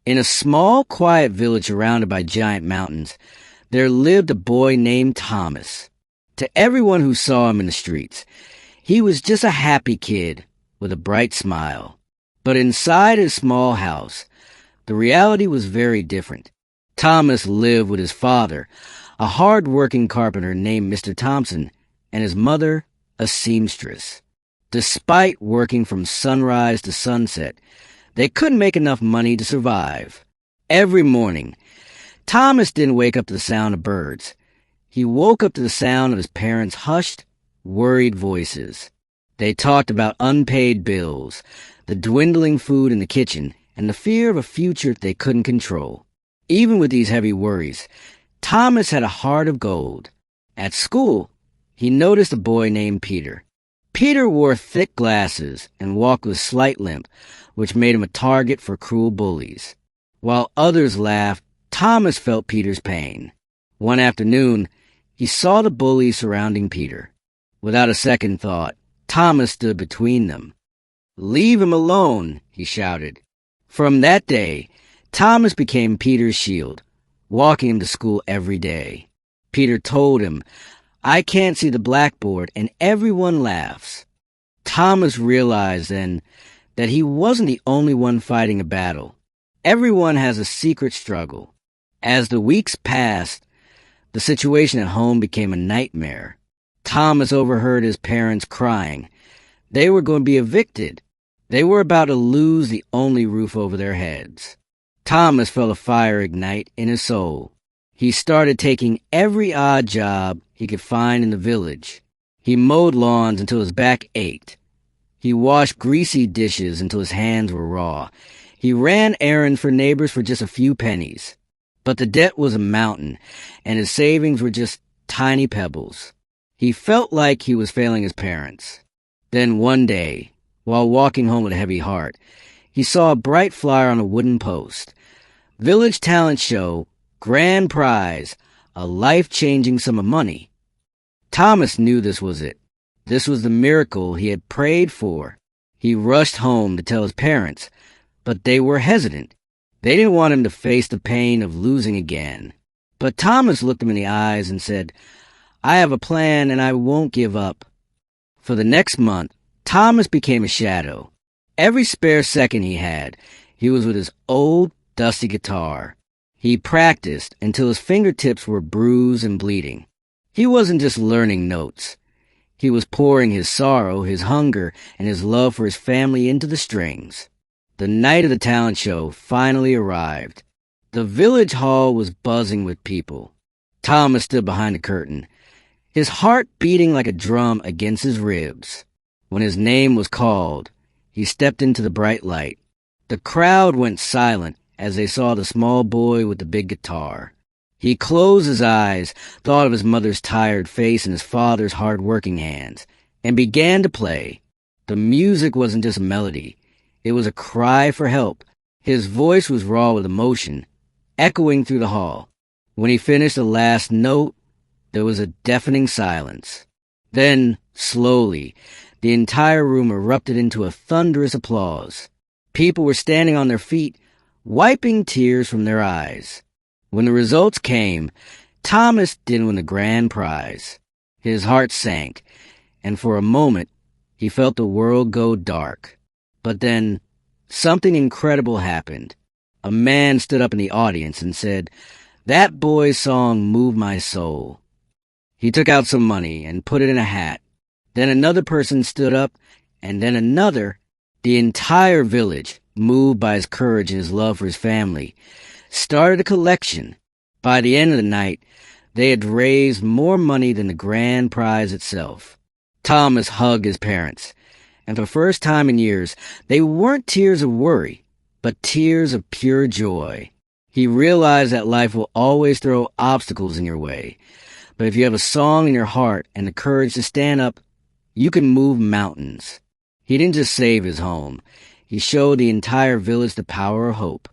In a small, quiet village surrounded by giant mountains, there lived a boy named Thomas. To everyone who saw him in the streets, he was just a happy kid with a bright smile. But inside his small house, the reality was very different. Thomas lived with his father, a hard-working carpenter named Mr. Thompson, and his mother, a seamstress. Despite working from sunrise to sunset, they couldn't make enough money to survive. Every morning, Thomas didn't wake up to the sound of birds. He woke up to the sound of his parents' hushed, worried voices. They talked about unpaid bills, the dwindling food in the kitchen, and the fear of a future they couldn't control. Even with these heavy worries, Thomas had a heart of gold. At school, he noticed a boy named Peter. Peter wore thick glasses and walked with a slight limp, which made him a target for cruel bullies. While others laughed, Thomas felt Peter's pain. One afternoon, he saw the bullies surrounding Peter. Without a second thought, Thomas stood between them. "Leave him alone," he shouted. From that day, Thomas became Peter's shield, walking him to school every day. Peter told him, "I can't see the blackboard," and everyone laughs. Thomas realized then that he wasn't the only one fighting a battle. Everyone has a secret struggle. As the weeks passed, the situation at home became a nightmare. Thomas overheard his parents crying. They were going to be evicted. They were about to lose the only roof over their heads. Thomas felt a fire ignite in his soul. He started taking every odd job he could find in the village. He mowed lawns until his back ached. He washed greasy dishes until his hands were raw. He ran errands for neighbors for just a few pennies. But the debt was a mountain, and his savings were just tiny pebbles. He felt like he was failing his parents. Then one day, while walking home with a heavy heart, he saw a bright flyer on a wooden post. Village talent show, grand prize, a life-changing sum of money. Thomas knew this was it. This was the miracle he had prayed for. He rushed home to tell his parents, but they were hesitant. They didn't want him to face the pain of losing again. But Thomas looked him in the eyes and said, "I have a plan and I won't give up." For the next month, Thomas became a shadow. Every spare second he had, he was with his old, dusty guitar. He practiced until his fingertips were bruised and bleeding. He wasn't just learning notes. He was pouring his sorrow, his hunger, and his love for his family into the strings. The night of the talent show finally arrived. The village hall was buzzing with people. Thomas stood behind the curtain, his heart beating like a drum against his ribs. When his name was called, he stepped into the bright light. The crowd went silent as they saw the small boy with the big guitar. He closed his eyes, thought of his mother's tired face and his father's hard-working hands, and began to play. The music wasn't just a melody. It was a cry for help. His voice was raw with emotion, echoing through the hall. When he finished the last note, there was a deafening silence. Then, slowly, the entire room erupted into a thunderous applause. People were standing on their feet, wiping tears from their eyes. When the results came, Thomas didn't win the grand prize. His heart sank, and for a moment, he felt the world go dark. But then, something incredible happened. A man stood up in the audience and said, "That boy's song moved my soul." He took out some money and put it in a hat. Then another person stood up, and then another. The entire village, moved by his courage and his love for his family, started a collection. By the end of the night, they had raised more money than the grand prize itself. Thomas hugged his parents, and for the first time in years, they weren't tears of worry, but tears of pure joy. He realized that life will always throw obstacles in your way, but if you have a song in your heart and the courage to stand up, you can move mountains. He didn't just save his home. He showed the entire village the power of hope.